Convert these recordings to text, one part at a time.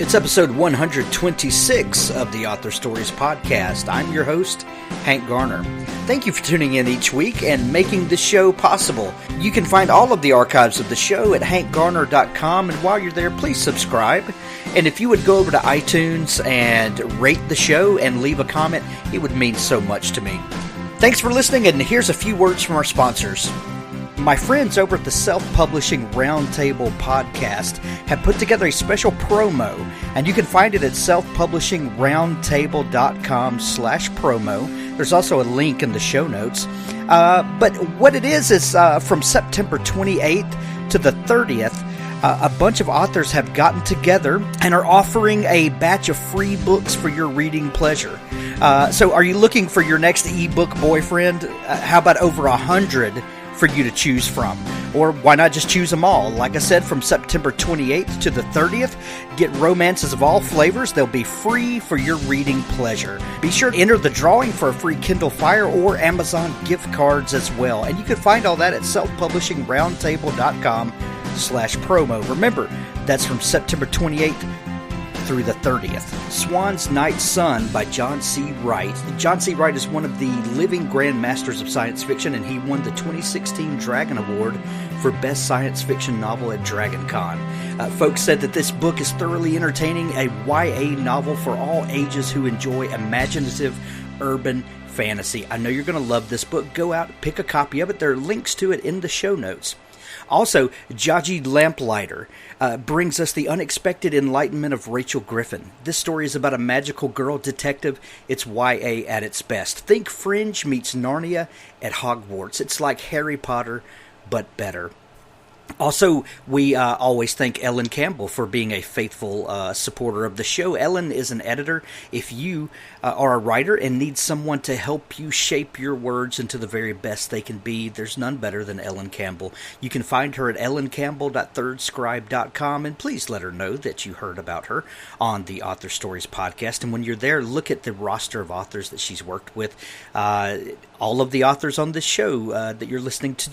It's episode 126 of the Author Stories podcast. I'm your host, Hank Garner. Thank you for tuning in each week and making the show possible. You can find all of the archives of the show at hankgarner.com, and while you're there, please subscribe. And if you would go over to iTunes and rate the show and leave a comment, it would mean so much to me. Thanks for listening, and here's a few words from our sponsors. My friends over at the Self-Publishing Roundtable podcast have put together a special promo, and you can find it at selfpublishingroundtable.com/promo. There's also a link in the show notes. But what it is from September 28th to the 30th, a bunch of authors have gotten together and are offering a batch of free books for your reading pleasure. So are you looking for your next ebook boyfriend? How about over 100 for you to choose from? Or why not just choose them all? Like I said, from September 28th to the 30th, get romances of all flavors. They'll be free for your reading pleasure. Be sure to enter the drawing for a free Kindle Fire or Amazon gift cards as well. And you can find all that at selfpublishingroundtable.com/promo. Remember, that's from September 28th through the 30th. Swan's Night Sun by John C. Wright. John C. Wright is one of the living grandmasters of science fiction, and he won the 2016 Dragon Award for Best Science Fiction Novel at DragonCon. Folks said that this book is thoroughly entertaining, a YA novel for all ages who enjoy imaginative urban fantasy. I know you're going to love this book. Go out, pick a copy of it. There are links to it in the show notes. Also, Jaji Lamplighter brings us the unexpected enlightenment of Rachel Griffin. This story is about a magical girl detective. It's YA at its best. Think Fringe meets Narnia at Hogwarts. It's like Harry Potter, but better. Also, we always thank Ellen Campbell for being a faithful supporter of the show. Ellen is an editor. If you are a writer and need someone to help you shape your words into the very best they can be, there's none better than Ellen Campbell. You can find her at ellencampbell.thirdscribe.com, and please let her know that you heard about her on the Author Stories podcast. And when you're there, look at the roster of authors that she's worked with. All of the authors on this show that you're listening to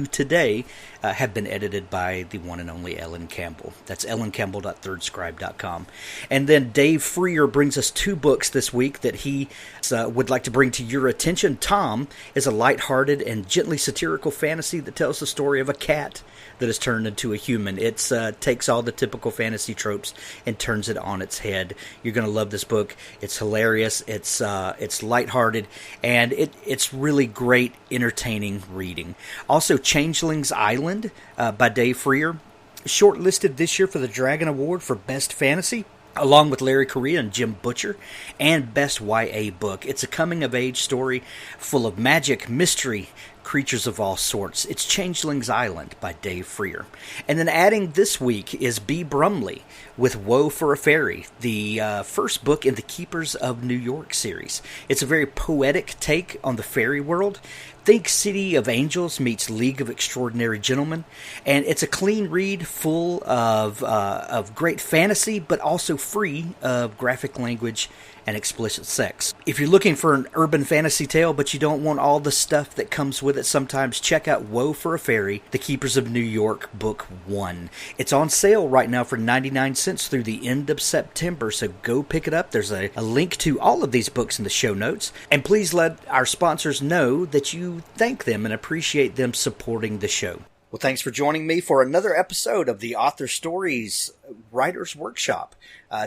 today have been edited by the one and only Ellen Campbell. That's ellencampbell.thirdscribe.com. And then Dave Freer brings us two books this week that he would like to bring to your attention. Tom is a lighthearted and gently satirical fantasy that tells the story of a cat that is turned into a human. It takes all the typical fantasy tropes and turns it on its head. You're going to love this book. It's hilarious. It's lighthearted, and it's really great, entertaining reading. Also, Changeling's Island by Dave Freer, shortlisted this year for the Dragon Award for Best Fantasy, along with Larry Correia and Jim Butcher, and Best YA Book. It's a coming-of-age story full of magic, mystery, creatures of all sorts. It's Changeling's Island by Dave Freer. And then adding this week is B. Brumley with Woe for a Fairy, the first book in the Keepers of New York series. It's a very poetic take on the fairy world. Think City of Angels meets League of Extraordinary Gentlemen, and it's a clean read full of great fantasy, but also free of graphic language and explicit sex. If you're looking for an urban fantasy tale, but you don't want all the stuff that comes with it sometimes, check out Woe for a Fairy, The Keepers of New York, Book 1. It's on sale right now for 99 cents through the end of September, so go pick it up. There's a link to all of these books in the show notes. And please let our sponsors know that you thank them and appreciate them supporting the show. Well, thanks for joining me for another episode of the Author Stories Writers Workshop.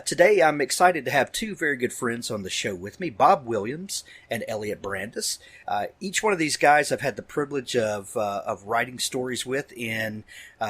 Today, I'm excited to have two very good friends on the show with me, Bob Williams and Elliot Brandis. Each one of these guys I've had the privilege of writing stories with in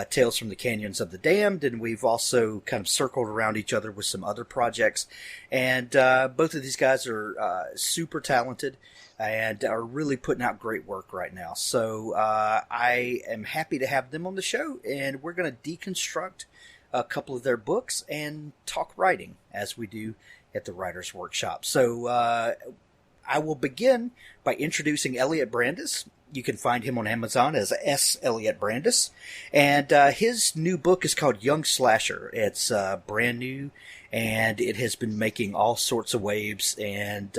Tales from the Canyons of the Damned, and we've also kind of circled around each other with some other projects. And both of these guys are super talented and are really putting out great work right now. So I am happy to have them on the show, and we're going to deconstruct a couple of their books and talk writing as we do at the Writers Workshop. So I will begin by introducing Elliot Brandis. You can find him on Amazon as S. Elliot Brandis. And his new book is called Young Slasher. It's brand new, and it has been making all sorts of waves, and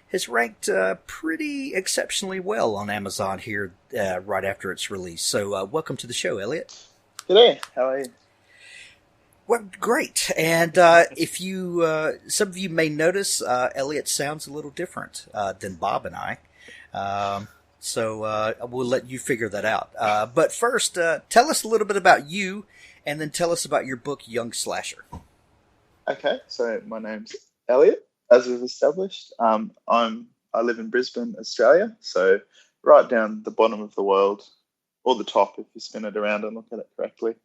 has ranked pretty exceptionally well on Amazon here right after its release. So welcome to the show, Elliot. G'day. How are you? Well, great. And if you, some of you may notice, Elliot sounds a little different than Bob and I. So we'll let you figure that out. But first, tell us a little bit about you, and then tell us about your book, Young Slasher. Okay, so my name's Elliot, as we've established. I live in Brisbane, Australia, so right down the bottom of the world, or the top if you spin it around and look at it correctly.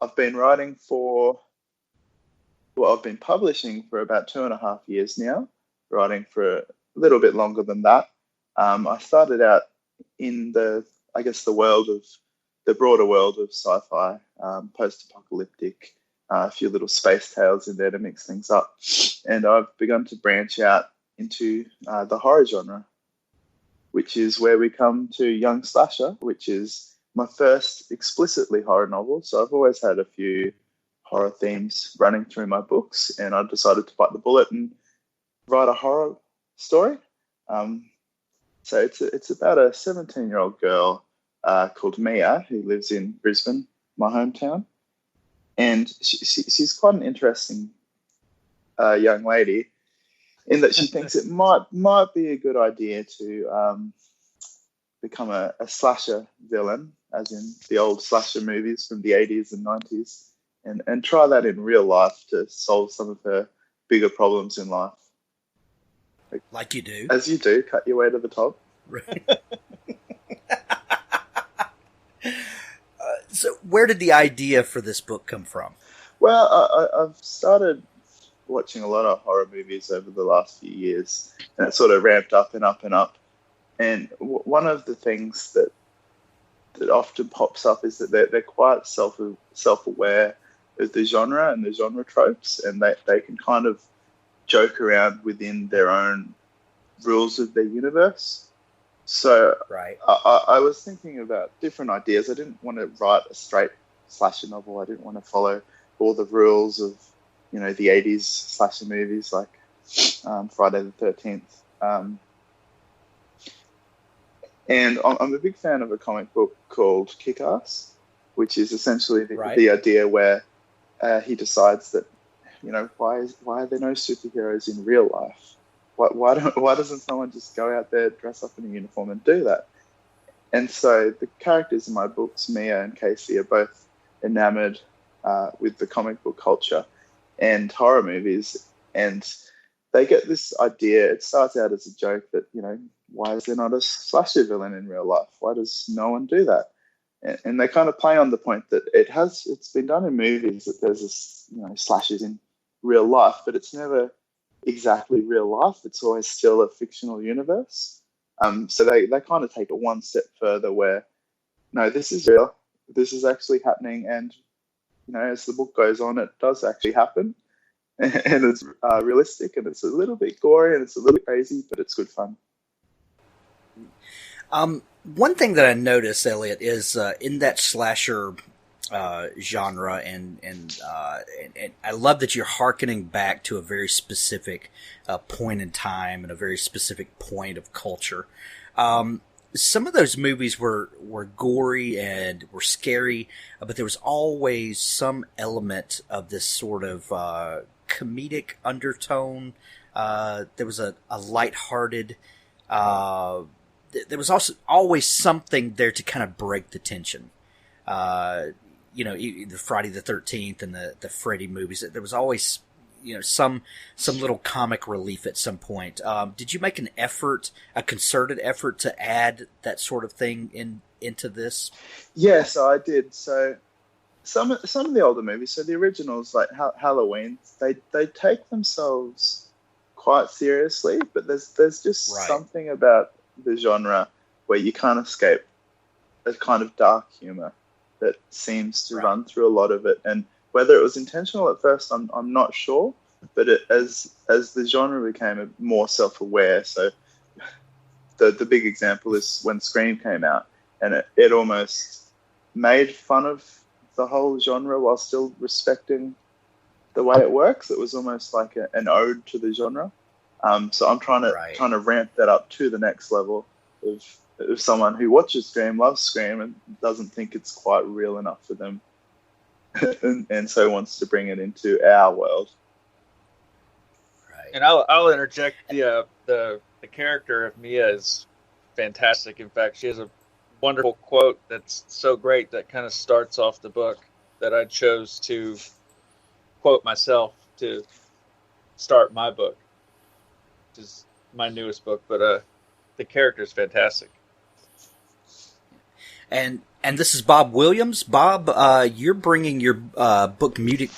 I've been I've been publishing for about 2.5 years now, writing for a little bit longer than that. I started out in the broader world of sci-fi, post-apocalyptic, a few little space tales in there to mix things up. And I've begun to branch out into the horror genre, which is where we come to Young Slasher, which is my first explicitly horror novel. So I've always had a few horror themes running through my books, and I decided to bite the bullet and write a horror story. So it's about a 17-year-old girl called Mia who lives in Brisbane, my hometown, and she's quite an interesting young lady in that she thinks it might be a good idea to become a slasher villain, as in the old slasher movies from the 80s and 90s, and try that in real life to solve some of her bigger problems in life. Like you do. As you do, cut your way to the top. So where did the idea for this book come from? Well, I've started watching a lot of horror movies over the last few years, and it sort of ramped up and up and up. And one of the things that often pops up is that they're quite self-aware of the genre and the genre tropes, and they can kind of joke around within their own rules of their universe. So right. I was thinking about different ideas. I didn't want to write a straight slasher novel. I didn't want to follow all the rules of, the 80s slasher movies like Friday the 13th. And I'm a big fan of a comic book called Kick-Ass, which is essentially the idea where he decides that, why are there no superheroes in real life? Why doesn't someone just go out there, dress up in a uniform and do that? And so the characters in my books, Mia and Casey, are both enamored with the comic book culture and horror movies. And they get this idea. It starts out as a joke that, why is there not a slasher villain in real life? Why does no one do that? And they kind of play on the point that it's been done in movies that there's this, slashers in real life, but it's never exactly real life. It's always still a fictional universe. So they kind of take it one step further where, no, this is real. This is actually happening. And, as the book goes on, it does actually happen. And it's realistic, and it's a little bit gory, and it's a little bit crazy, but it's good fun. One thing that I noticed, Elliot, is in that slasher genre, and I love that you're hearkening back to a very specific point in time and a very specific point of culture. Some of those movies were gory and were scary, but there was always some element of this sort of comedic undertone. There was a lighthearted. There was also always something there to kind of break the tension. The Friday the 13th and the Freddy movies. There was always, some little comic relief at some point. Did you make a concerted effort to add that sort of thing into this? Yes, I did. So some of the older movies, so the originals like Halloween, they take themselves quite seriously, but there's just something about the genre where you can't escape a kind of dark humor that seems to run through a lot of it. And whether it was intentional at first, I'm not sure, but as the genre became more self-aware, so the big example is when Scream came out, and it almost made fun of the whole genre while still respecting the way it works. It was almost like an ode to the genre. So I'm trying to ramp that up to the next level of someone who watches Scream, loves Scream, and doesn't think it's quite real enough for them. and so wants to bring it into our world. Right. And I'll interject the character of Mia is fantastic. In fact, she has a wonderful quote that's so great that kind of starts off the book that I chose to quote myself to start my book, which is my newest book. But the character is fantastic. And this is Bob Williams. Bob, you're bringing your book Music.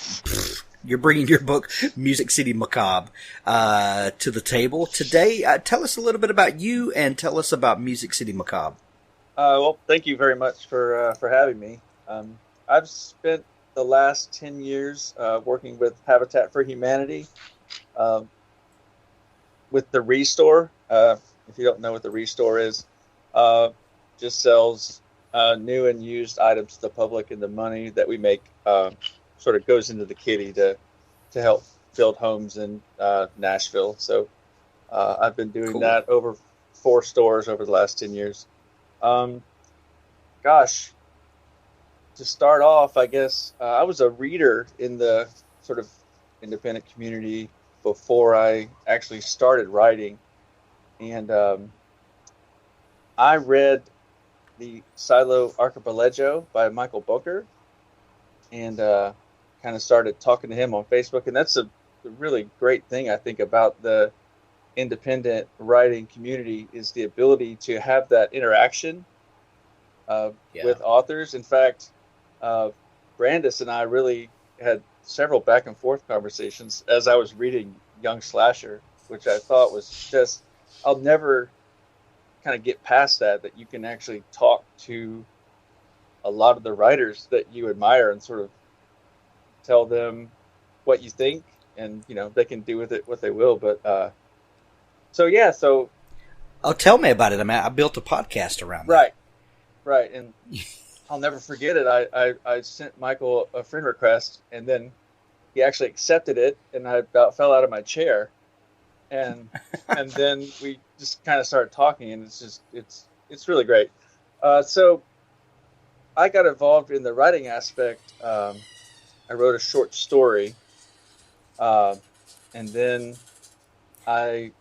You're bringing your book Music City Macabre to the table today. Tell us a little bit about you, and tell us about Music City Macabre. Well, thank you very much for having me. I've spent the last 10 years working with Habitat for Humanity, with the Restore. If you don't know what the Restore is, just sells new and used items to the public, and the money that we make sort of goes into the kitty to help build homes in Nashville. So I've been doing that over 4 stores over the last 10 years. Gosh, to start off, I guess I was a reader in the sort of independent community before I actually started writing. And I read the Silo Archipelago by Michael Booker, and kind of started talking to him on Facebook. And that's a really great thing, I think, about the independent writing community, is the ability to have that interaction with authors. In fact, Brandis and I really had several back and forth conversations as I was reading Young Slasher, which I thought was just, I'll never kind of get past that you can actually talk to a lot of the writers that you admire and sort of tell them what you think, and they can do with it what they will. But so oh, tell me about it. I mean, I built a podcast around that. Right, and I'll never forget it. I sent Michael a friend request, and then he actually accepted it, and I about fell out of my chair, and then we just kind of started talking, and it's really great. So I got involved in the writing aspect. I wrote a short story, and then I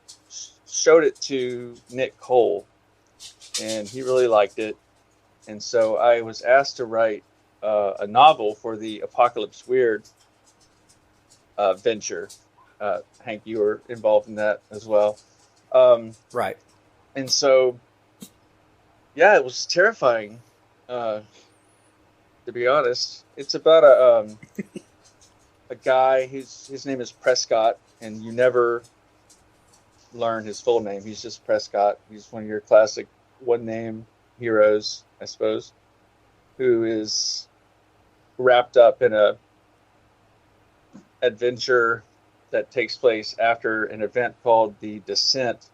showed it to Nick Cole, and he really liked it. And so I was asked to write a novel for the Apocalypse Weird venture. Hank, you were involved in that as well. Right. And so, it was terrifying, to be honest. It's about a guy, his name is Prescott, and you never learn his full name. He's just Prescott. He's one of your classic one-name heroes, I suppose, who is wrapped up in a adventure that takes place after an event called the Descent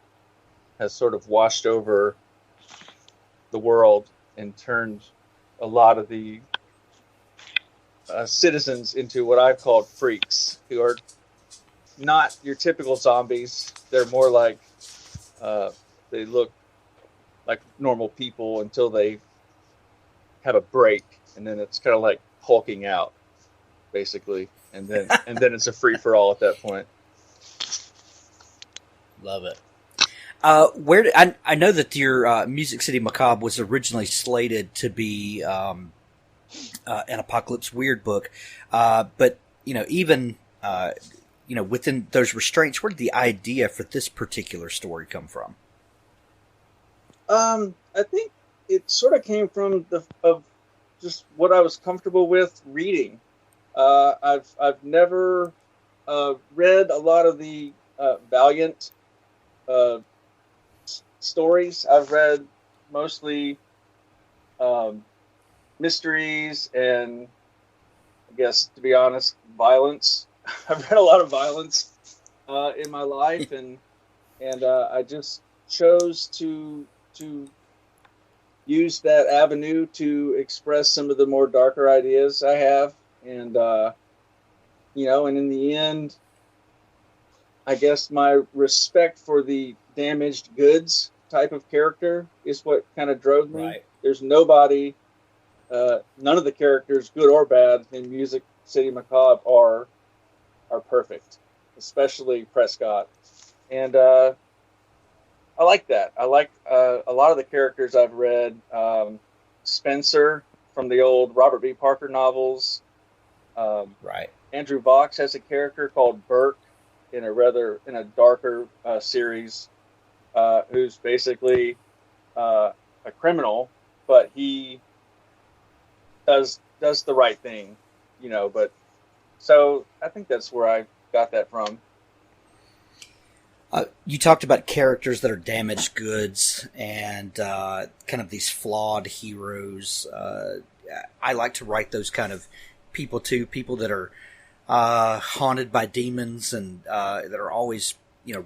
has sort of washed over the world and turned a lot of the citizens into what I've called freaks, who are not your typical zombies. They're more like they look like normal people until they have a break, and then it's kind of like hulking out, basically, and then it's a free for all at that point. Love it. I know that your Music City Macabre was originally slated to be an Apocalypse Weird book, but even within those restraints, where did the idea for this particular story come from? I think it sort of came from just what I was comfortable with reading. I've never read a lot of the Valiant stories. I've read mostly mysteries and, I guess, to be honest, violence. I've read a lot of violence in my life, and I just chose to use that avenue to express some of the more darker ideas I have, and and in the end, I guess my respect for the damaged goods type of character is what kind of drove me. Right. There's nobody none of the characters, good or bad, in Music City Macabre are perfect, especially Prescott. And I like that. I like a lot of the characters I've read. Spencer from the old Robert B. Parker novels. Right. Andrew Vox has a character called Burke in a darker series, who's basically a criminal, but he does the right thing, But so I think that's where I got that from. You talked about characters that are damaged goods and kind of these flawed heroes. I like to write those kind of people too. People that are haunted by demons and that are always,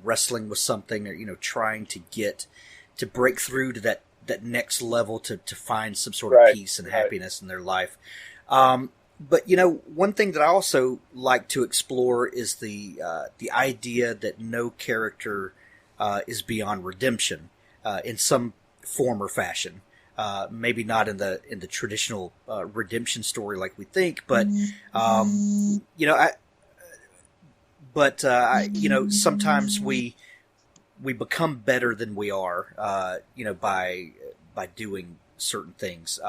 wrestling with something or, trying to break through to that next level to find some sort of peace and happiness in their life. But one thing that I also like to explore is the idea that no character is beyond redemption in some form or fashion. Maybe not in the traditional redemption story like we think, but sometimes we become better than we are, by doing certain things.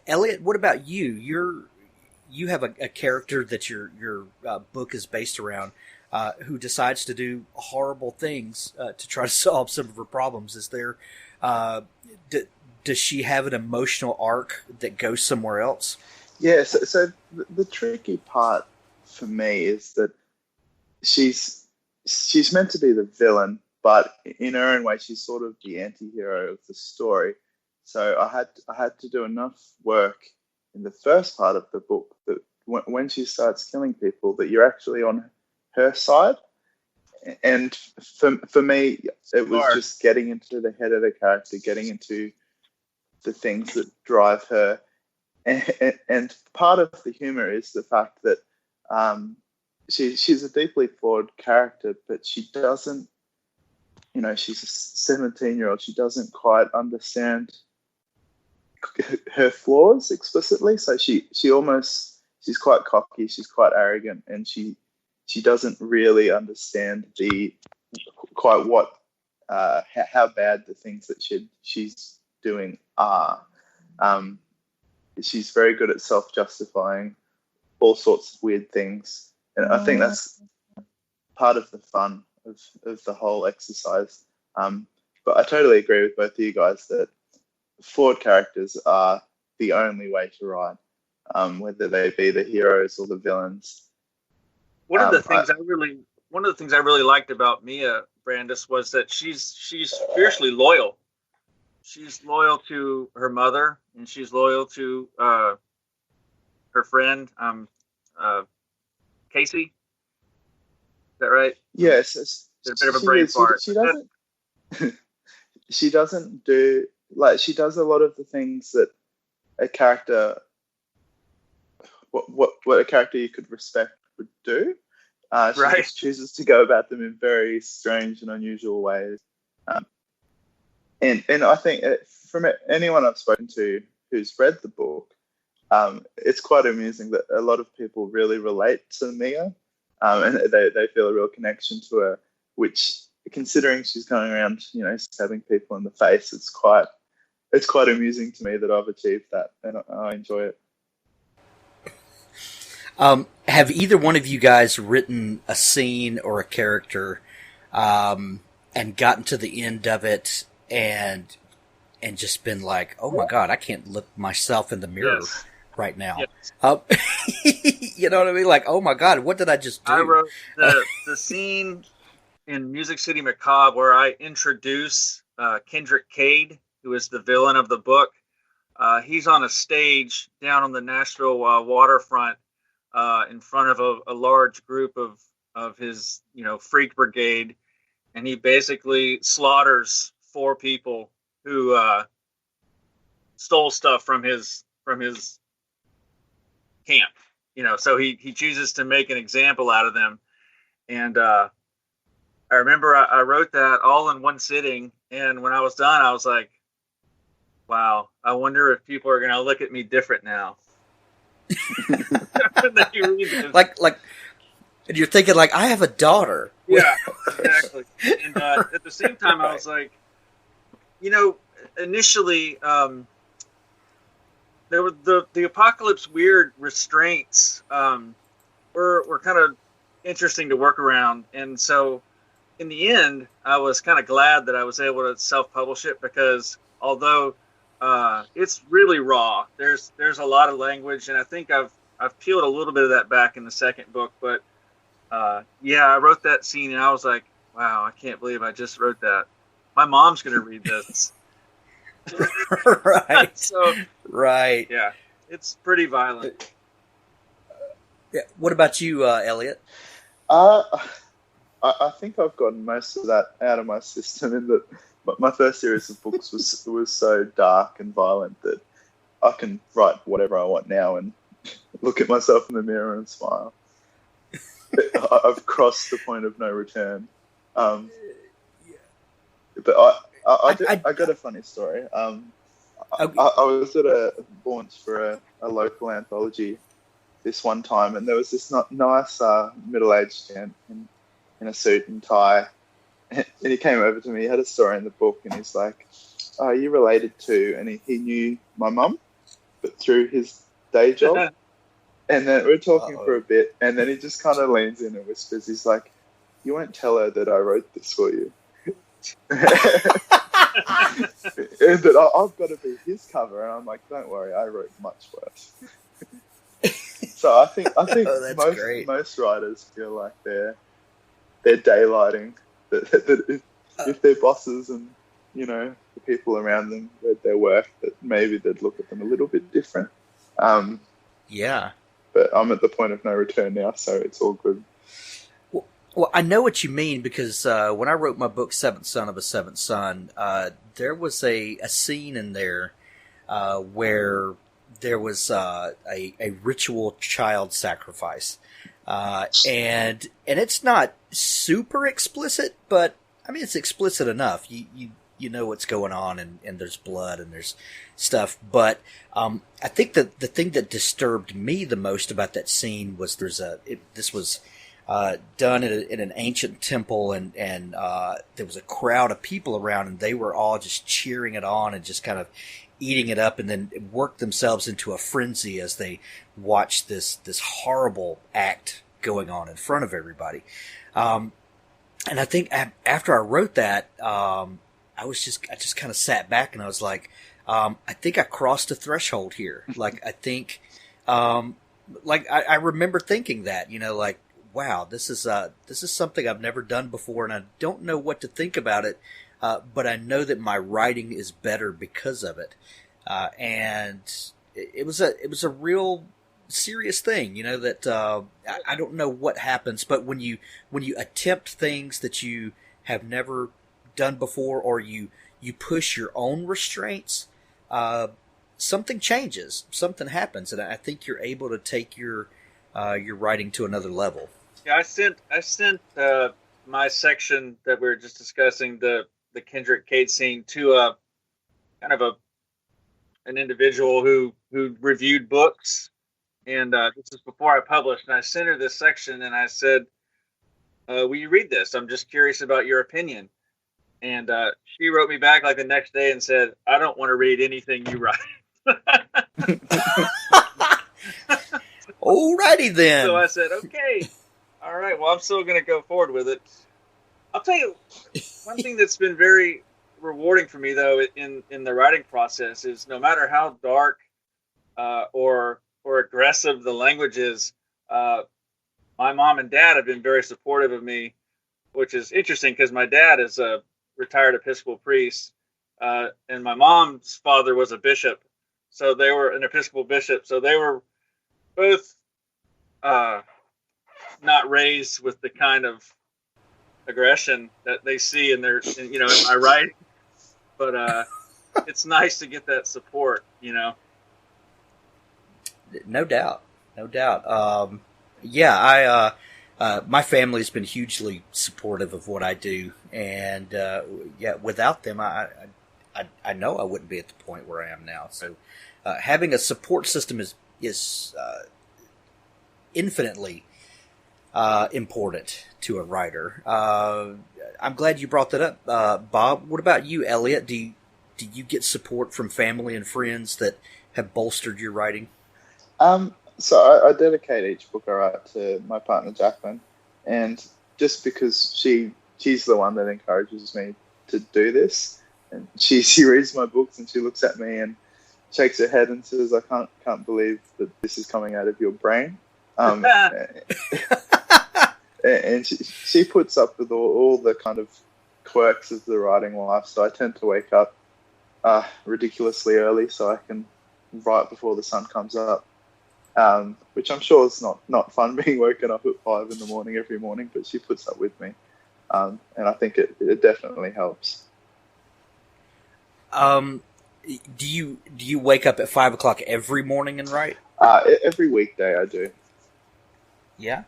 Elliot, what about you? You have a character that your book is based around, who decides to do horrible things to try to solve some of her problems. Is there, does she have an emotional arc that goes somewhere else? Yeah. So the tricky part for me is that she's meant to be the villain, but in her own way, she's sort of the anti-hero of the story. So I had to do enough work in the first part of the book that when she starts killing people, that you're actually on her side. And for me, it was just getting into the head of the character, getting into the things that drive her. And part of the humor is the fact that she's a deeply flawed character, but she doesn't, she's a 17-year-old. She doesn't quite understand her flaws explicitly. So she's quite cocky, she's quite arrogant, and she doesn't really understand how bad the things that she's doing are. She's very good at self-justifying all sorts of weird things, and I think that's part of the fun of the whole exercise. But I totally agree with both of you guys that flawed characters are the only way to write, whether they be the heroes or the villains. One of the things I really liked about Mia Brandis was that she's fiercely loyal. She's loyal to her mother, and she's loyal to her friend, Casey. Is that right? Yes. There's a bit of a brain fart. She doesn't do, she does a lot of the things that a character, what a character you could respect would do. She just chooses to go about them in very strange and unusual ways. And I think from anyone I've spoken to who's read the book, it's quite amusing that a lot of people really relate to Mia, and they feel a real connection to her, which, considering she's going around, stabbing people in the face, it's quite amusing to me that I've achieved that, and I enjoy it. Have either one of you guys written a scene or a character, and gotten to the end of it and just been like, oh my God, I can't look myself in the mirror right now. Yes. You know what I mean? Like, oh my God, what did I just do? I wrote the scene in Music City Macabre where I introduce Kendrick Cade, who is the villain of the book. He's on a stage down on the Nashville waterfront, in front of a large group of his, freak brigade, and he basically slaughters 4 people who stole stuff from his camp. So he chooses to make an example out of them, and I remember I wrote that all in one sitting, and when I was done, I was like, Wow. I wonder if people are going to look at me different now. That you read this. Like, and you're thinking, like, I have a daughter. Yeah, exactly. And at the same time, I was like, initially, there were the Apocalypse weird restraints were kind of interesting to work around. And so in the end, I was kind of glad that I was able to self-publish it, because although it's really raw, there's a lot of language, and I think I've peeled a little bit of that back in the second book. But I wrote that scene and I was like, wow, I can't believe I just wrote that. My mom's going to read this. Right. So, right. Yeah, it's pretty violent. Yeah. What about you, Elliot? I think I've gotten most of that out of my system, in that my first series of books was so dark and violent that I can write whatever I want now and look at myself in the mirror and smile. I've crossed the point of no return. But I got a funny story. I was at a launch for a local anthology this one time, and there was this nice middle-aged gent in a suit and tie, and he came over to me. He had a story in the book, and he's like, "Oh, are you related to?" And he knew my mum, but through his day job. And then we're talking for a bit, and then he just kind of leans in and whispers, he's like, "You won't tell her that I wrote this for you." And that I've got to be his cover, and I'm like, "Don't worry, I wrote much worse." So I think most writers feel like they're daylighting, that if their bosses and the people around them read their work, that maybe they'd look at them a little bit different. Yeah. But I'm at the point of no return now, so it's all good. Well, I know what you mean, because when I wrote my book, Seventh Son of a Seventh Son, there was a scene in there where there was a ritual child sacrifice. And it's not super explicit, but I mean, it's explicit enough. You know what's going on, and there's blood and there's stuff. But I think that the thing that disturbed me the most about that scene was this was done in an ancient temple, and there was a crowd of people around, and they were all just cheering it on and just kind of eating it up, and then worked themselves into a frenzy as they watched this horrible act going on in front of everybody. And I think after I wrote that, I just kind of sat back and I was like, I think I crossed a threshold here. Like, I think, I remember thinking that, like, wow, this is something I've never done before, and I don't know what to think about it. But I know that my writing is better because of it. And it was a real serious thing, that, I don't know what happens, but when you attempt things that you have never done before, or you push your own restraints, something changes, something happens, and I think you're able to take your writing to another level. Yeah, I sent my section that we were just discussing, the Kendrick Cade scene, to kind of an individual who reviewed books, and this is before I published, and I sent her this section, and I said, will you read this? I'm just curious about your opinion. And she wrote me back like the next day and said, "I don't want to read anything you write." Alrighty then. So I said, okay, all right, well, I'm still going to go forward with it. I'll tell you, one thing that's been very rewarding for me, though, in the writing process is, no matter how dark or aggressive the language is, my mom and dad have been very supportive of me, which is interesting because my dad is a retired Episcopal priest, and my mom's father was a bishop, so they were an Episcopal bishop, so they were both not raised with the kind of aggression that they see in my writing, but it's nice to get that support, No doubt. My family's been hugely supportive of what I do, and without them, I I know I wouldn't be at the point where I am now. So having a support system is infinitely important to a writer. I'm glad you brought that up, Bob. What about you, Elliot? Do you get support from family and friends that have bolstered your writing? So I dedicate each book I write to my partner Jacqueline, and just because she's the one that encourages me to do this, and she reads my books and she looks at me and shakes her head and says, "I can't believe that this is coming out of your brain." And she puts up with all the kind of quirks of the writing life. So I tend to wake up ridiculously early so I can write before the sun comes up, which I'm sure is not fun being woken up at 5 a.m. every morning, but she puts up with me. And I think it definitely helps. Do you wake up at 5 o'clock every morning and write? Every weekday I do. Yeah.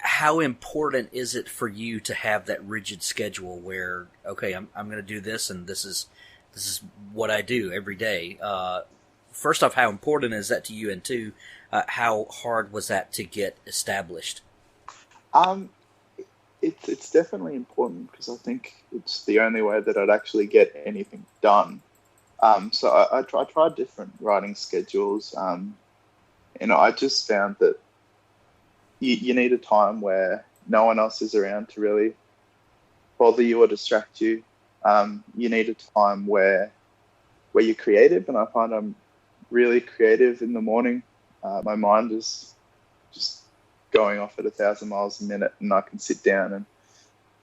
How important is it for you to have that rigid schedule where, okay, I'm going to do this, and this is what I do every day? First off, how important is that to you? And two, how hard was that to get established? It's definitely important because I think it's the only way that I'd actually get anything done. So I tried different writing schedules. I just found that you need a time where no one else is around to really bother you or distract you. You need a time where you're creative, and I find I'm really creative in the morning. My mind is just going off at 1,000 miles a minute, and I can sit down and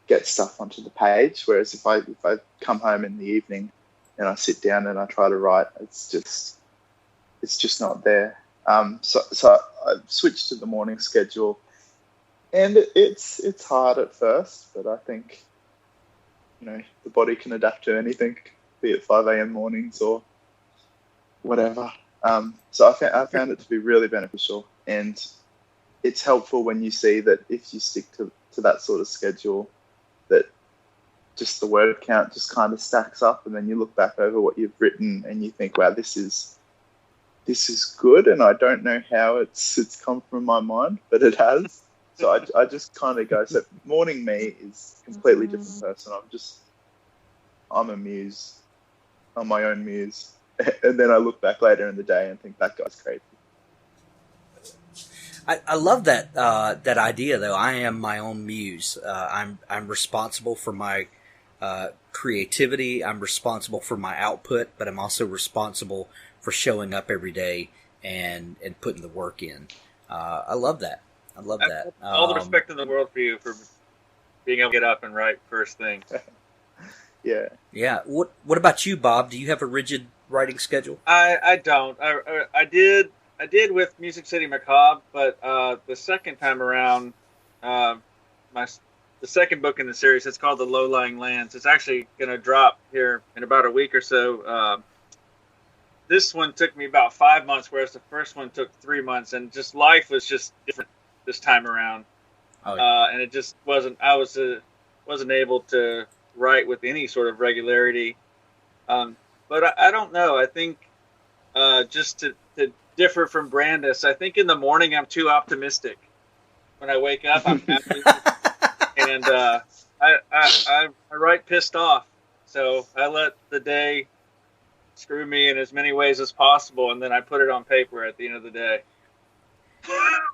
get stuff onto the page. Whereas if I come home in the evening and I sit down and I try to write, it's just not there. So I switched to the morning schedule, and it's hard at first, but I think the body can adapt to anything, be it 5 a.m. mornings or whatever. So I found it to be really beneficial, and it's helpful when you see that if you stick to that sort of schedule, that just the word count just kind of stacks up, and then you look back over what you've written and you think, wow, this is good, and I don't know how it's come from my mind, but it has. So I just kind of go, so morning me is a completely different person. I'm a muse. I'm my own muse. And then I look back later in the day and think, that guy's crazy. I love that that idea, though. I am my own muse. I'm responsible for my creativity. I'm responsible for my output, but I'm also responsible for showing up every day and putting the work in. I love that. I love that. All the respect in the world for you for being able to get up and write first thing. Yeah. Yeah. What about you, Bob? Do you have a rigid writing schedule? I don't. I did with Music City Macabre, but the second time around, the second book in the series, it's called The Low-Lying Lands. It's actually going to drop here in about a week or so. This one took me about 5 months, whereas the first one took 3 months, and just life was just different this time around. Oh, yeah. And it just wasn't. I wasn't able to write with any sort of regularity. But I don't know. I think just to differ from Brandis, I think in the morning I'm too optimistic. When I wake up, I'm happy, and I write pissed off. So I let the day screw me in as many ways as possible, and then I put it on paper at the end of the day.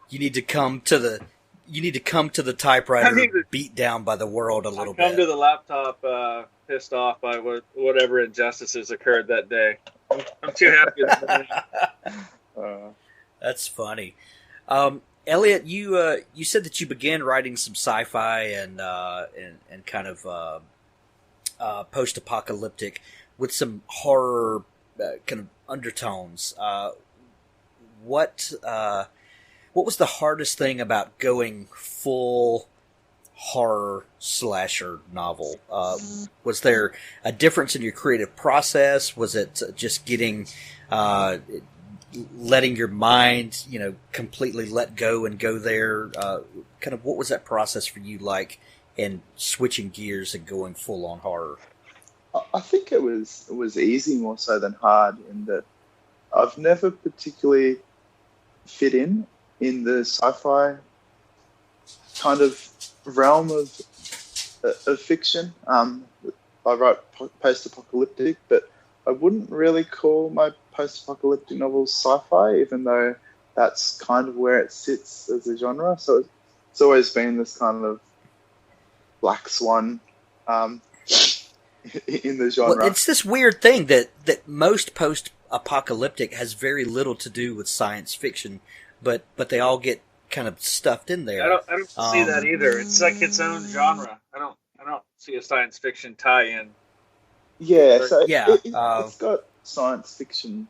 You need to come to the typewriter beat down by the world a little bit. Come to the laptop pissed off by whatever injustices occurred that day. I'm too happy. That's funny. Elliot, you said that you began writing some sci-fi and kind of post-apocalyptic with some horror kind of undertones. What was the hardest thing about going full horror slasher novel? Was there a difference in your creative process? Was it just getting, letting your mind, completely let go and go there? Kind of what was that process for you like in switching gears and going full on horror? I think it was easy more so than hard, in that I've never particularly fit in the sci-fi kind of realm of fiction. I write post-apocalyptic, but I wouldn't really call my post-apocalyptic novels sci-fi, even though that's kind of where it sits as a genre. So it's always been this kind of black swan in the genre. Well, it's this weird thing that most post-apocalyptic has very little to do with science fiction, but they all get kind of stuffed in there. I don't see that either. It's like its own genre. I don't see a science fiction tie-in. Yeah, so yeah, it's got science fiction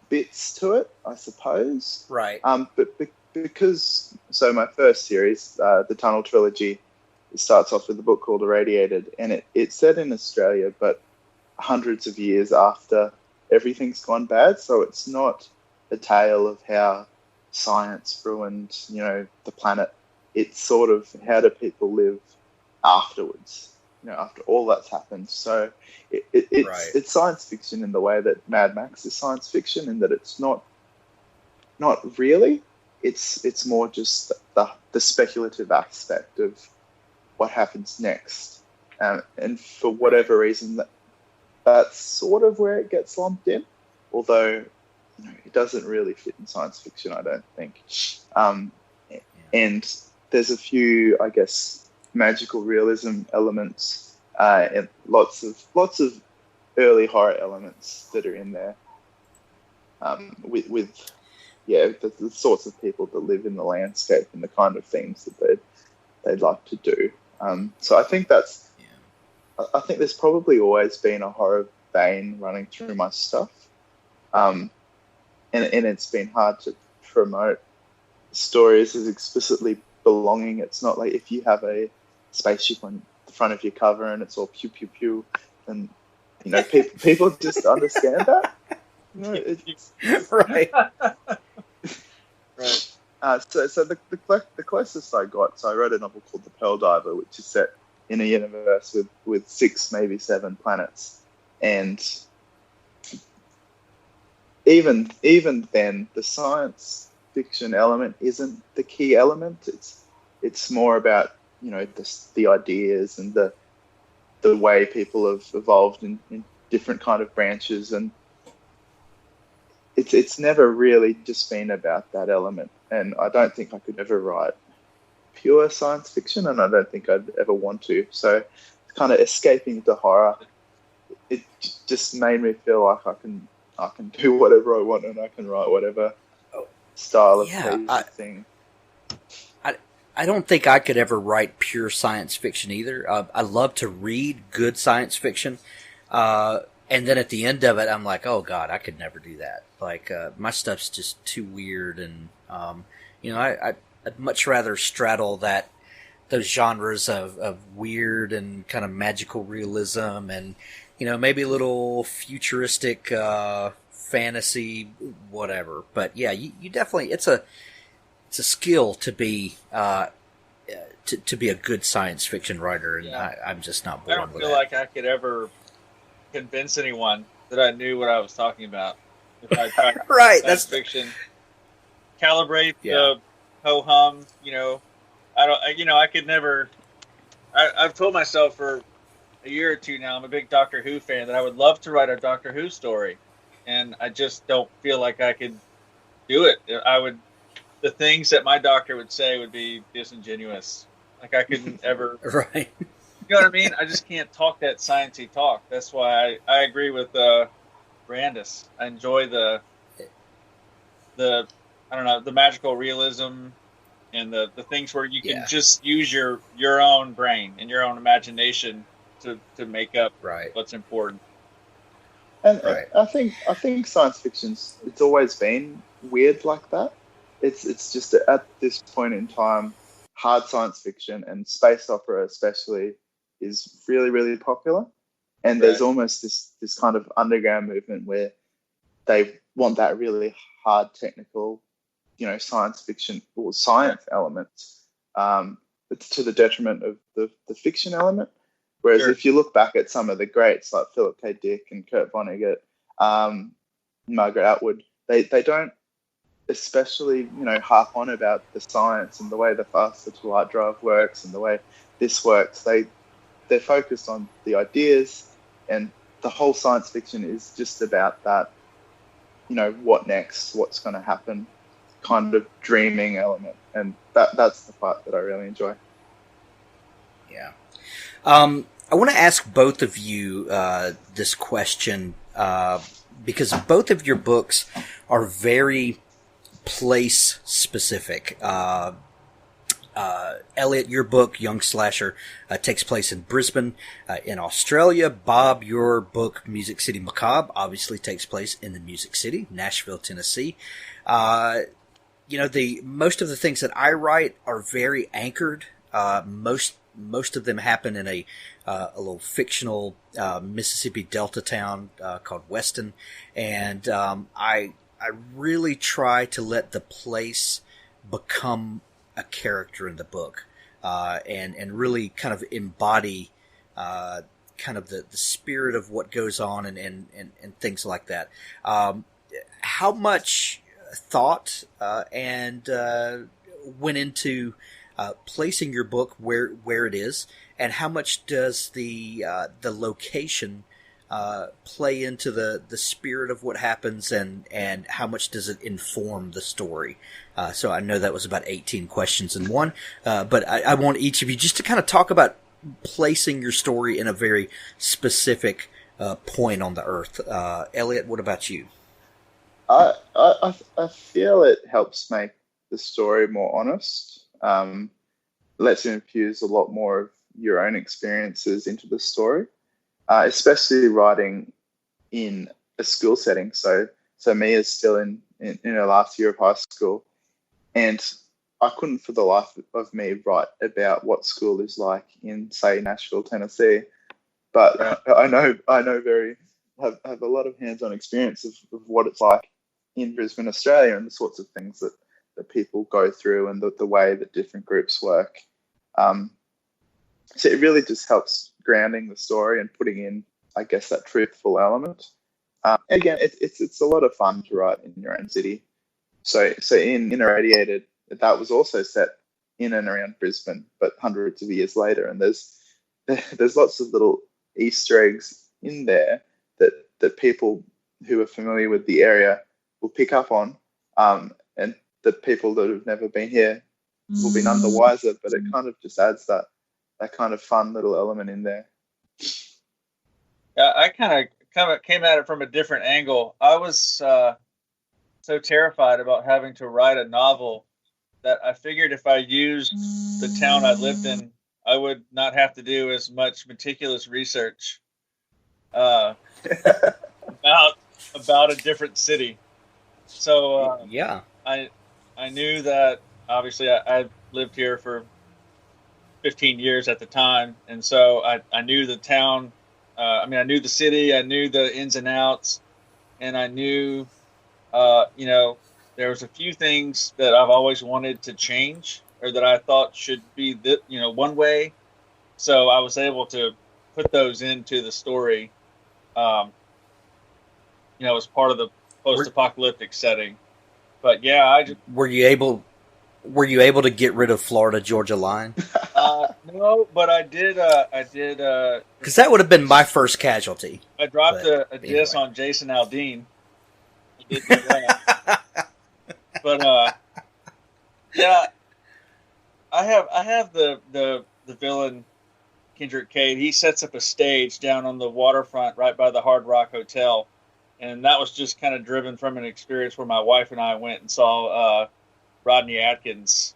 bits to it, I suppose. Right. But because my first series, the Tunnel trilogy, it starts off with a book called Irradiated, and it's set in Australia, but hundreds of years after everything's gone bad. So it's not a tale of how science ruined, the planet. It's sort of how do people live afterwards, after all that's happened. So it's science fiction in the way that Mad Max is science fiction, in that it's not really. It's more just the speculative aspect of what happens next, and for whatever reason that's sort of where it gets lumped in, although it doesn't really fit in science fiction, I don't think. And there's a few, I guess, magical realism elements, and lots of early horror elements that are in there, with the sorts of people that live in the landscape and the kind of things that they'd like to do. So I think I think there's probably always been a horror vein running through my stuff, and it's been hard to promote stories as explicitly belonging. It's not like if you have a spaceship on the front of your cover and it's all pew pew pew, and people just understand that. It's right. Right. So the closest I got, so I wrote a novel called The Pearl Diver, which is set in a universe with 6, maybe 7 planets, and even then, the science fiction element isn't the key element. It's more about the ideas and the way people have evolved in different kind of branches, and it's never really just been about that element. And I don't think I could ever write pure science fiction, and I don't think I'd ever want to. So kind of escaping to horror, it just made me feel like I can do whatever I want, and I can write whatever style of thing. I don't think I could ever write pure science fiction either. I love to read good science fiction, and then at the end of it, I'm like, oh God, I could never do that. Like, my stuff's just too weird, and I'd much rather straddle those genres of weird and kind of magical realism, and maybe a little futuristic fantasy, whatever. But yeah, you definitely it's a skill to be to be a good science fiction writer, and I'm just not born with that. I don't feel like I could ever convince anyone that I knew what I was talking about if I tried right, science fiction. Calibrate the ho-hum, I could never. I've told myself for a year or two now, I'm a big Doctor Who fan, that I would love to write a Doctor Who story, and I just don't feel like I could do it. The things that my doctor would say would be disingenuous. Like, I couldn't ever. Right. You know what I mean? I just can't talk that sciencey talk. That's why I agree with Brandis. I enjoy the magical realism and the things where you can just use your own brain and your own imagination to make up what's important. And I think science fiction's it's always been weird like that. It's just at this point in time, hard science fiction and space opera especially is really, really popular. And there's almost this kind of underground movement where they want that really hard technical, science fiction or science element, to the detriment of the fiction element. Whereas Sure. if you look back at some of the greats like Philip K. Dick and Kurt Vonnegut, Margaret Atwood, they don't especially, harp on about the science and the way the fast light drive works and the way this works. They're focused on the ideas, and the whole science fiction is just about that, what next, what's going to happen, kind of dreaming element. And that's the part that I really enjoy. Yeah. I want to ask both of you this question because both of your books are very place specific. Elliot, your book, Young Slasher, takes place in Brisbane, in Australia. Bob, your book, City Macabre, obviously takes place in the Music City, Nashville, Tennessee. Most of the things that I write are very anchored. Most of them happen in a little fictional Mississippi Delta town called Weston, and I really try to let the place become a character in the book, and really kind of embody kind of the spirit of what goes on and things like that. How much thought and went into placing your book where it is, and how much does the location play into the spirit of what happens, and how much does it inform the story? So I know that was about 18 questions in one, but I want each of you just to kind of talk about placing your story in a very specific point on the earth. Elliot, what about you? I feel it helps make the story more honest. Lets you infuse a lot more of your own experiences into the story, especially writing in a school setting. So Mia's still in her last year of high school, and I couldn't for the life of me write about what school is like in, say, Nashville, Tennessee. But yeah. I know have a lot of hands-on experience of what it's like in Brisbane, Australia, and the sorts of things that people go through, and the way that different groups work. So it really just helps grounding the story and putting in, I guess, that truthful element. Again, it's a lot of fun to write in your own city. So in Irradiated, that was also set in and around Brisbane, but hundreds of years later. And there's lots of little Easter eggs in there that people who are familiar with the area will pick up on, and the people that have never been here will be none the wiser. But it kind of just adds that kind of fun little element in there. Yeah, I kind of came at it from a different angle. I was so terrified about having to write a novel that I figured if I used the town I lived in, I would not have to do as much meticulous research about a different city. So yeah, I knew that obviously I lived here for 15 years at the time, and so I knew the town. I knew the city, I knew the ins and outs, and I knew, there was a few things that I've always wanted to change, or that I thought should be one way. So I was able to put those into the story, as part of the post-apocalyptic setting. But yeah, were you able to get rid of Florida Georgia line? No, but I did. Because that would have been my first casualty. I dropped a diss on Jason Aldean. I did do that. But yeah, I have the villain Kendrick Cade. He sets up a stage down on the waterfront right by the Hard Rock Hotel, and that was just kind of driven from an experience where my wife and I went and saw Rodney Atkins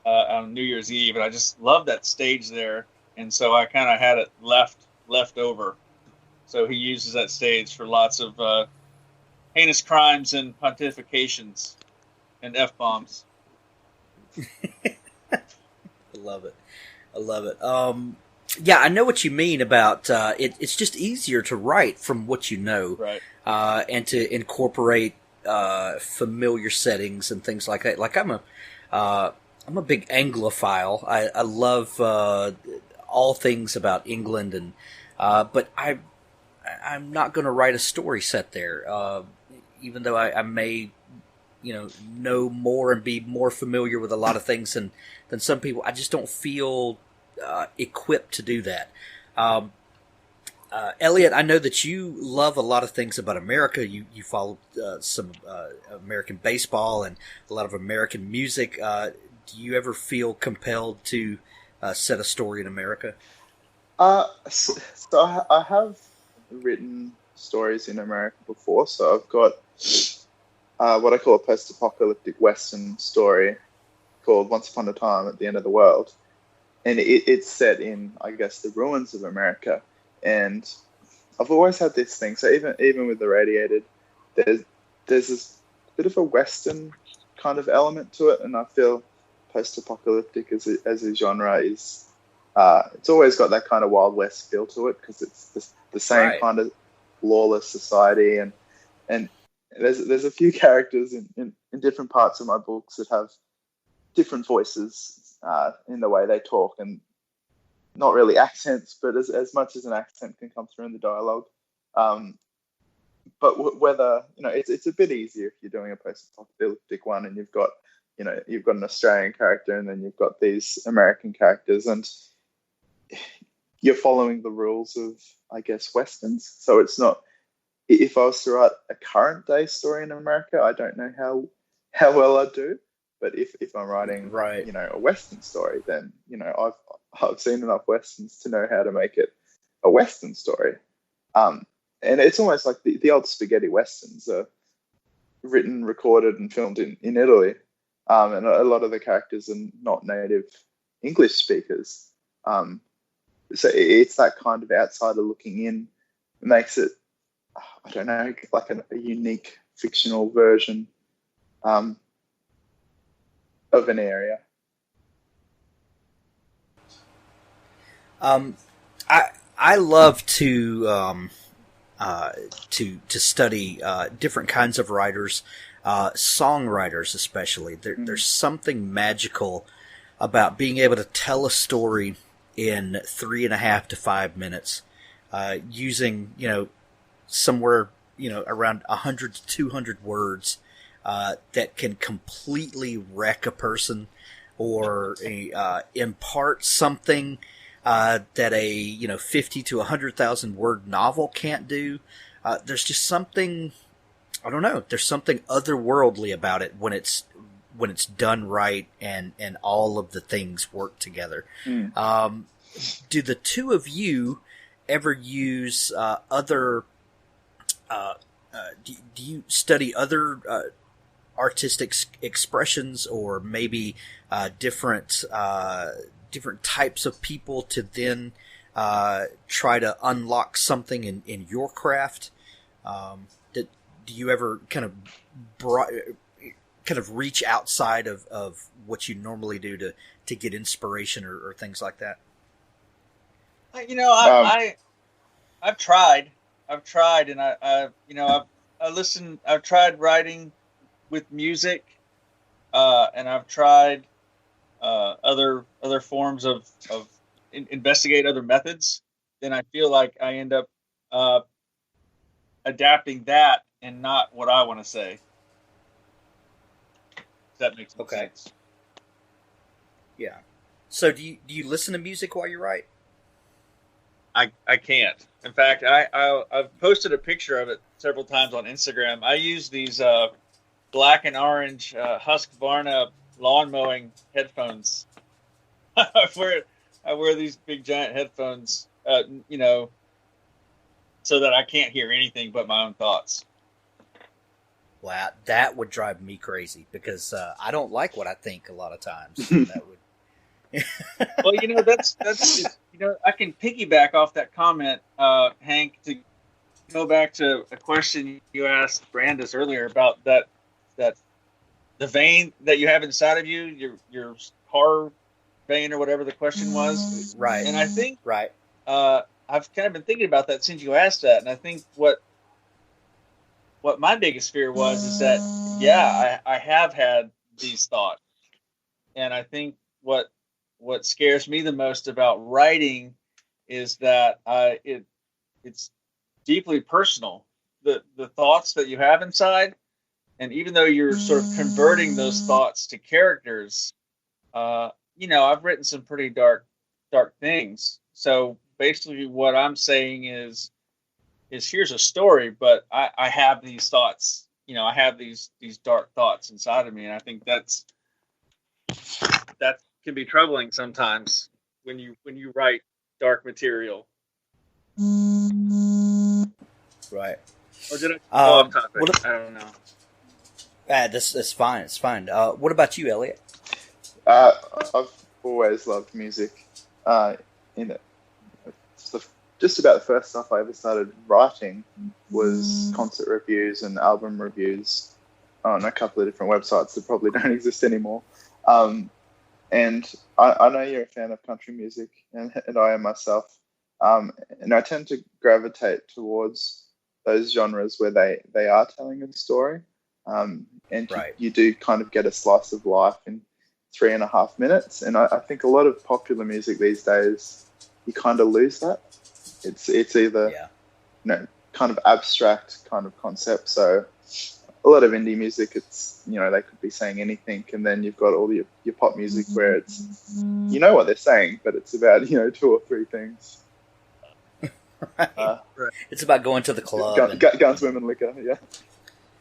on New Year's Eve, and I just loved that stage there, and so I kind of had it left over. So he uses that stage for lots of heinous crimes and pontifications and F-bombs. I love it. Yeah, I know what you mean about it's just easier to write from what you know, right? And to incorporate familiar settings and things like that. Like I'm a big Anglophile. I love all things about England, and but I'm not going to write a story set there, even though I may, know more and be more familiar with a lot of things than some people. I just don't feel equipped to do that. Elliot, I know that you love a lot of things about America. You follow some American baseball and a lot of American music. Do you ever feel compelled to set a story in America? So I have written stories in America before. So I've got what I call a post-apocalyptic Western story called Once Upon a Time at the End of the World. And it's set in, I guess, the ruins of America. And I've always had this thing. So even with The Radiated, there's this bit of a Western kind of element to it. And I feel post-apocalyptic as a genre is, it's always got that kind of Wild West feel to it, because it's the same Right. kind of lawless society. And there's a few characters in different parts of my books that have different voices in the way they talk, and not really accents, but as much as an accent can come through in the dialogue. But whether, it's a bit easier if you're doing a post-apocalyptic one and you've got an Australian character and then you've got these American characters, and you're following the rules of, I guess, Westerns. So it's not, if I was to write a current day story in America, I don't know how well I'd do. But if I'm writing, Right. A Western story, then, I've seen enough Westerns to know how to make it a Western story. And it's almost like the old spaghetti Westerns are written, recorded, and filmed in Italy. And a lot of the characters are not native English speakers. So it's that kind of outsider looking in makes it, I don't know, like a unique fictional version of an area. I love to study different kinds of writers, songwriters especially. There's something magical about being able to tell a story in 3.5 to 5 minutes, using somewhere around 100 to 200 words that can completely wreck a person, or impart something that a 50 to 100,000 word novel can't do. There's just something, I don't know. There's something otherworldly about it when it's done right and all of the things work together. Do the two of you ever use other? Do you study other artistic expressions, or maybe different types of people to then try to unlock something in your craft? Do you ever kind of reach outside of what you normally do to get inspiration or things like that? I've tried, and I've tried writing with music, and I've tried other forms of investigate other methods. Then I feel like I end up adapting that and not what I want to say. If that makes sense. Yeah. So do you listen to music while you write? I can't. In fact, I've posted a picture of it several times on Instagram. I use these black and orange Husqvarna lawn mowing headphones. I wear these big giant headphones, so that I can't hear anything but my own thoughts. Wow, that would drive me crazy, because I don't like what I think a lot of times. That would. Well, that's I can piggyback off that comment, Hank, to go back to a question you asked Brandis earlier about that the vein that you have inside of you, your horror vein, or whatever the question was. Right. And I think right. I've kind of been thinking about that since you asked that, and I think what my biggest fear was is that I have had these thoughts, and I think what what scares me the most about writing is that it's deeply personal. The thoughts that you have inside, and even though you're sort of converting those thoughts to characters, I've written some pretty dark things. So basically, what I'm saying is here's a story, but I have these thoughts. I have these dark thoughts inside of me, and I think that can be troubling sometimes when you write dark material. Right. Or did I go off topic? I don't know. This is fine. It's fine. What about you, Elliot? I've always loved music. Just about the first stuff I ever started writing was concert reviews and album reviews on a couple of different websites that probably don't exist anymore. And I know you're a fan of country music, and I am myself. And I tend to gravitate towards those genres where they are telling a story. And right. you do kind of get a slice of life in 3.5 minutes. And I think a lot of popular music these days, you kind of lose that. It's either kind of abstract kind of concept. So a lot of indie music, it's they could be saying anything, and then you've got all your pop music where it's what they're saying, but it's about 2 or 3 things. Right. It's about going to the club. Guns, women, liquor. Yeah.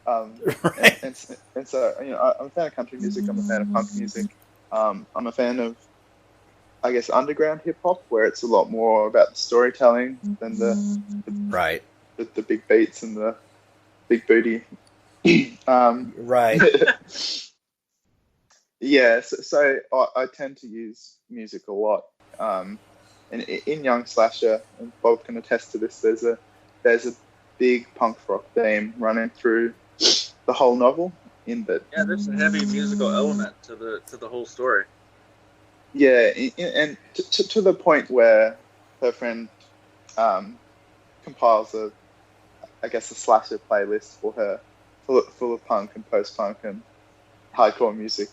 Right. And so I'm a fan of country music. I'm a fan of punk music. I'm a fan of, I guess, underground hip hop, where it's a lot more about the storytelling than the big beats and the big booty. Right. Yeah. So I tend to use music a lot. And in Young Slasher, and Bob can attest to this, there's a big punk rock theme running through the whole novel. There's a heavy musical element to the whole story. Yeah, and to the point where her friend compiles a slasher playlist for her, full of punk and post-punk and hardcore music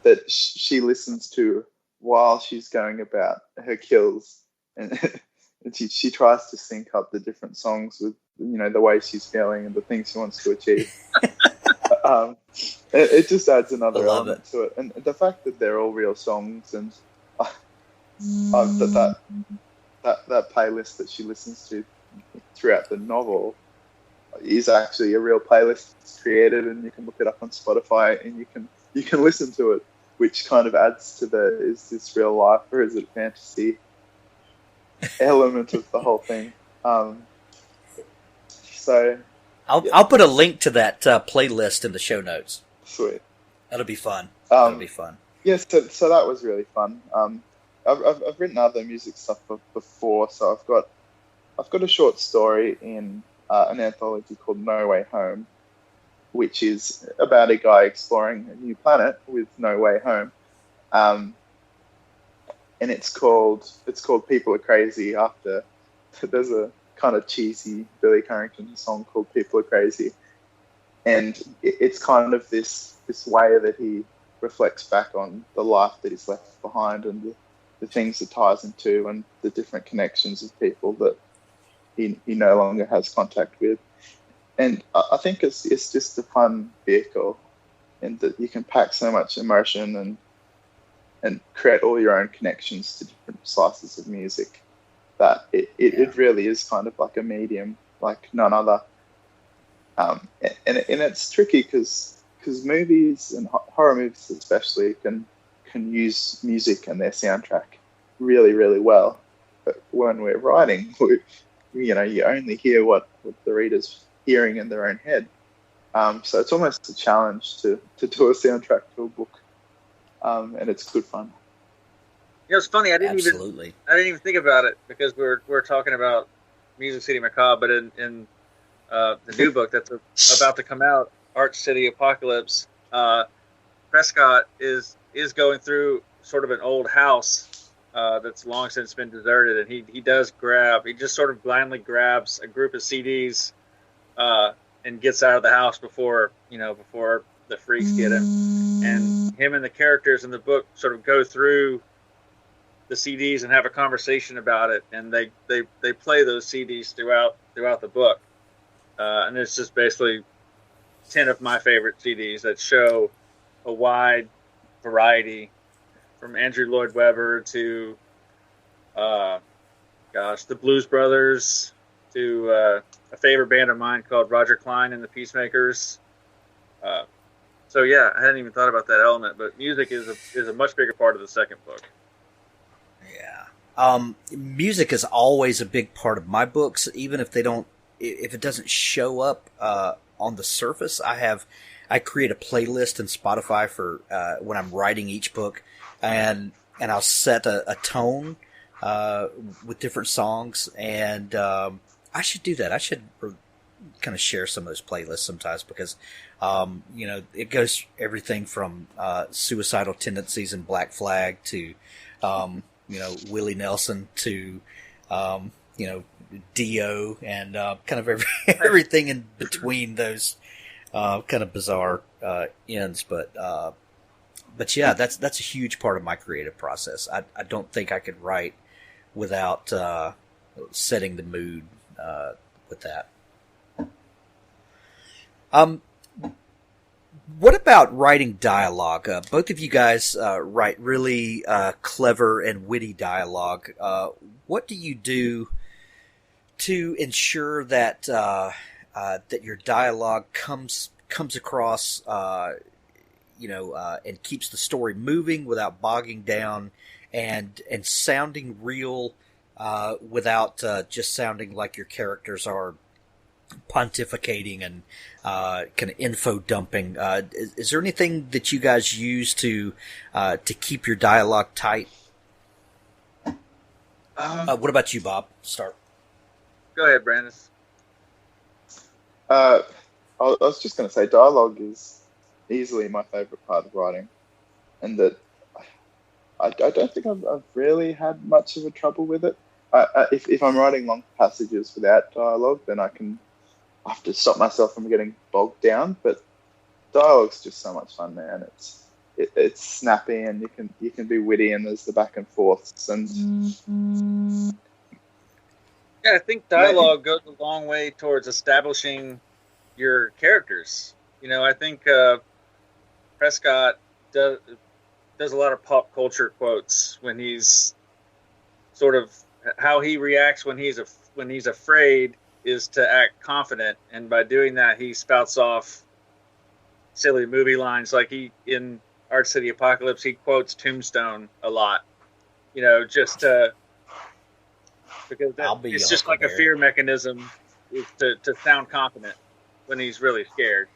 that she listens to while she's going about her kills, and she tries to sync up the different songs with the way she's feeling and the things she wants to achieve. It just adds another element to it, and the fact that they're all real songs, and that playlist that she listens to throughout the novel is actually a real playlist that's created, and you can look it up on Spotify and you can listen to it, which kind of adds to is this real life or is it fantasy element of the whole thing. So I'll put a link to that playlist in the show notes. Sweet. That'll be fun. That'll be fun. Yes, so that was really fun. I've written other music stuff before, so I've got a short story in an anthology called No Way Home, which is about a guy exploring a new planet with no way home, and it's called People Are Crazy. After there's a kind of cheesy Billy Carrington song called People Are Crazy, and it's kind of this way that he reflects back on the life that he's left behind and the things it ties him to and the different connections of people that he no longer has contact with. And I think it's just a fun vehicle, and that you can pack so much emotion and create all your own connections to different slices of music that it really is kind of like a medium like none other. And it's tricky because movies and horror movies especially can use music and their soundtrack really, really well. But when we're writing, you only hear what the reader's hearing in their own head. So it's almost a challenge to do a soundtrack to a book. And it's good fun. It's funny. I didn't even think about it because we're talking about Music City Macabre, but in the new book that's about to come out, Arch City Apocalypse, Prescott is going through sort of an old house that's long since been deserted, and he just sort of blindly grabs a group of CDs and gets out of the house before the freaks get him. And him and the characters in the book sort of go through the CDs and have a conversation about it, and they play those CDs throughout the book, and it's just basically 10 of my favorite CDs that show a wide variety, from Andrew Lloyd Webber to the Blues Brothers to a favorite band of mine called Roger Clyne and the Peacemakers. So yeah, I hadn't even thought about that element, but music is a much bigger part of the second book. Yeah. Music is always a big part of my books, even if it doesn't show up on the surface. I create a playlist in Spotify for when I'm writing each book, and I'll set a tone with different songs, and I should do that. I should kind of share some of those playlists sometimes, because it goes everything from Suicidal Tendencies and Black Flag to Willie Nelson to Dio, and kind of everything in between those kind of bizarre ends. But yeah, that's a huge part of my creative process. I don't think I could write without setting the mood with that. What about writing dialogue? Both of you guys write really clever and witty dialogue. What do you do to ensure that that your dialogue comes across, and keeps the story moving without bogging down, and sounding real without just sounding like your characters are pontificating and kind of info dumping? Is there anything that you guys use to keep your dialogue tight? What about you, Bob? Start. Go ahead, Brandis. I was just going to say, dialogue is easily my favorite part of writing, and that I don't think I've really had much of a trouble with it. If I'm writing long passages without dialogue, then I have to stop myself from getting bogged down. But dialogue's just so much fun, man. It's snappy, and you can be witty, and there's the back and forths, and yeah, I think dialogue goes a long way towards establishing your characters. I think Prescott does a lot of pop culture quotes when he's sort of, how he reacts when he's afraid is to act confident, and by doing that he spouts off silly movie lines. Like in Art City Apocalypse, he quotes Tombstone a lot, just because it's just like a fear mechanism, is to sound confident when he's really scared.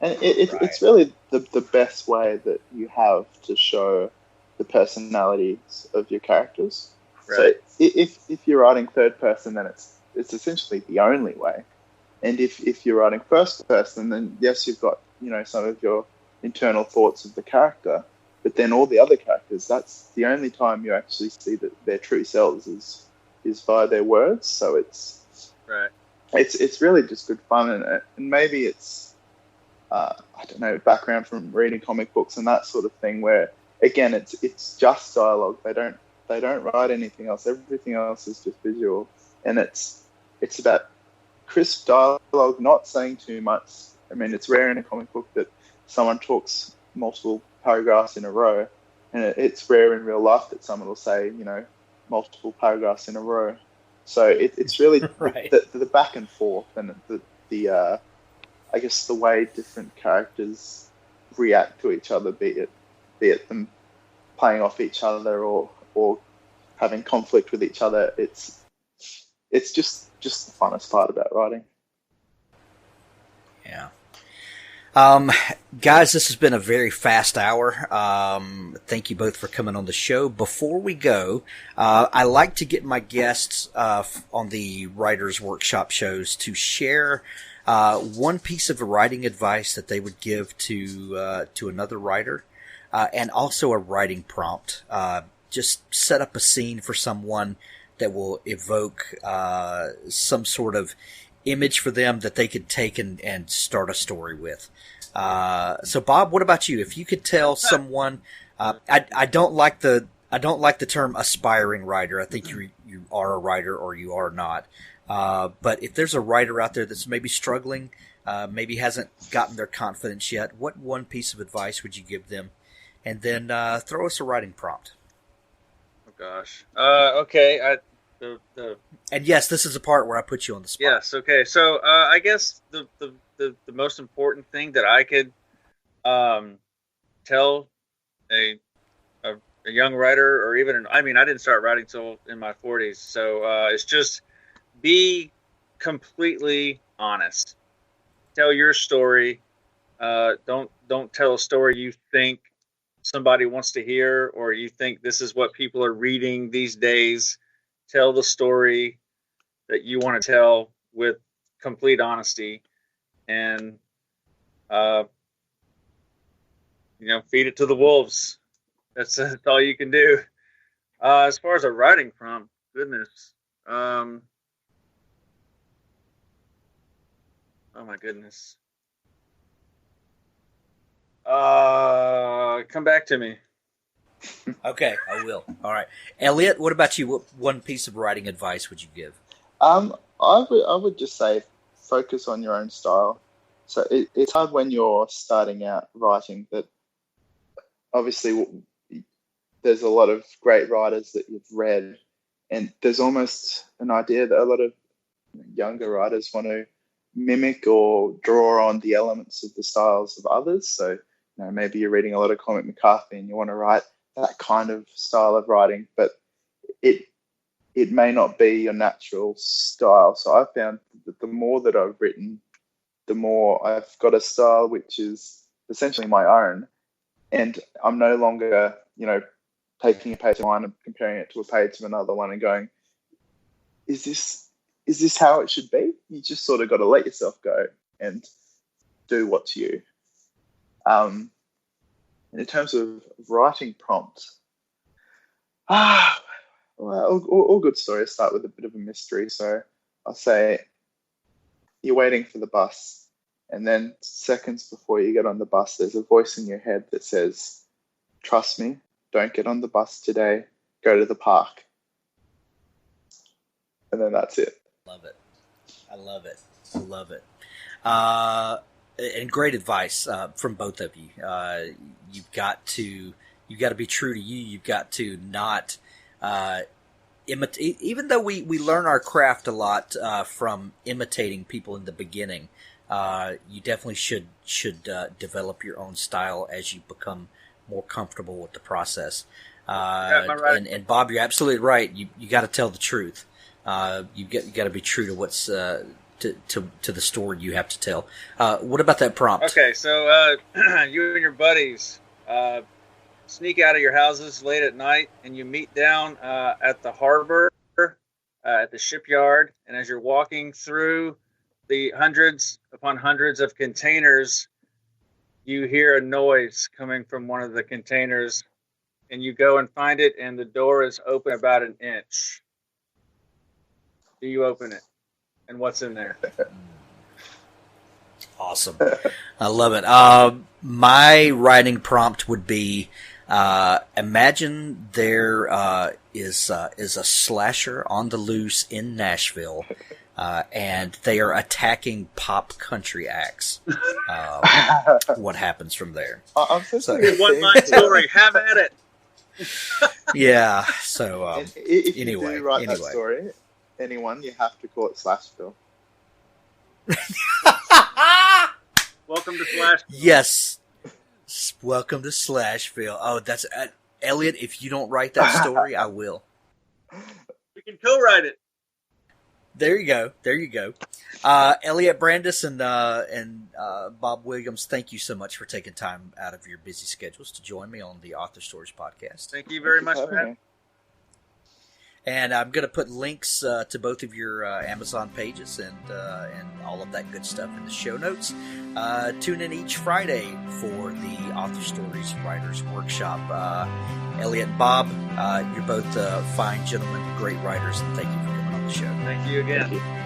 And it's really the best way that you have to show the personalities of your characters. Right. So if you're writing third person, then it's essentially the only way. And if you're writing first person, then yes, you've got some of your internal thoughts of the character, but then all the other characters, that's the only time you actually see that their true selves is via their words. So it's really just good fun, and maybe it's I don't know, background from reading comic books and that sort of thing, where again it's just dialogue. They don't write anything else. Everything else is just visual, and it's about crisp dialogue, not saying too much. I mean, it's rare in a comic book that someone talks multiple paragraphs in a row, and it's rare in real life that someone will say, multiple paragraphs in a row. So it's really right. the back and forth, and the I guess the way different characters react to each other, be it them playing off each other or having conflict with each other. It's just the funnest part about writing. Yeah. Guys, this has been a very fast hour. Thank you both for coming on the show. Before we go, I like to get my guests on the Writers Workshop shows to share one piece of writing advice that they would give to another writer, and also a writing prompt. Just set up a scene for someone that will evoke some sort of image for them that they could take and start a story with. So Bob, what about you? If you could tell someone, I don't like the I don't like the term aspiring writer. I think you are a writer or you are not. But if there's a writer out there that's maybe struggling, maybe hasn't gotten their confidence yet, what one piece of advice would you give them? And then throw us a writing prompt. Oh gosh. Okay. And yes, this is a part where I put you on the spot. Yes. Okay. So I guess the most important thing that I could tell a young writer, or even I didn't start writing till in my 40s, so it's just be completely honest. Tell your story. Don't tell a story you think somebody wants to hear, or you think this is what people are reading these days. Tell the story that you want to tell with complete honesty, and feed it to the wolves. That's all you can do. As far as a writing prompt, goodness. Oh my goodness. Come back to me. Okay, I will. All right. Elliot, what about you? What one piece of writing advice would you give? I would just say focus on your own style. So it's hard when you're starting out writing, that obviously there's a lot of great writers that you've read, and there's almost an idea that a lot of younger writers want to mimic or draw on the elements of the styles of others. So, maybe you're reading a lot of Cormac McCarthy and you want to write that kind of style of writing, but it may not be your natural style. So I found that the more that I've written, the more I've got a style which is essentially my own, and I'm no longer, taking a page of one and comparing it to a page of another one and going, is this how it should be? You just sort of got to let yourself go and do what's you. In terms of writing prompts, all good stories start with a bit of a mystery. So I'll say you're waiting for the bus, and then seconds before you get on the bus, there's a voice in your head that says, "Trust me, don't get on the bus today, go to the park." And then that's it. Love it. I love it. I love it. And great advice from both of you. You've got to be true to you. You've got to not imitate. Even though we learn our craft a lot from imitating people in the beginning, you definitely should develop your own style as you become more comfortable with the process. Right? And Bob, you're absolutely right. You got to tell the truth. You got to be true to what's to the story you have to tell. What about that prompt? Okay, so you and your buddies sneak out of your houses late at night, and you meet down at the harbor, at the shipyard. And as you're walking through the hundreds upon hundreds of containers, you hear a noise coming from one of the containers, and you go and find it, and the door is open about an inch. Do you open it? And what's in there? Awesome. I love it. My writing prompt would be, imagine there is a slasher on the loose in Nashville, and they are attacking pop country acts. What happens from there? I'm so sorry. One-line story. Have at it. Yeah. So if anyway, you do write that story, anyone, you have to call it Slashville. Welcome to Slashville. Yes. Welcome to Slashville. Oh, that's Elliot. If you don't write that story, I will. We can co-write it. There you go. There you go. Elliot Brandis and Bob Williams, thank you so much for taking time out of your busy schedules to join me on the Author Stories podcast. Thank you very much for having me. And I'm going to put links to both of your Amazon pages and all of that good stuff in the show notes. Tune in each Friday for the Author Stories Writers Workshop. Elliot and Bob, you're both fine gentlemen, great writers, and thank you for coming on the show. Thank you again. Thank you.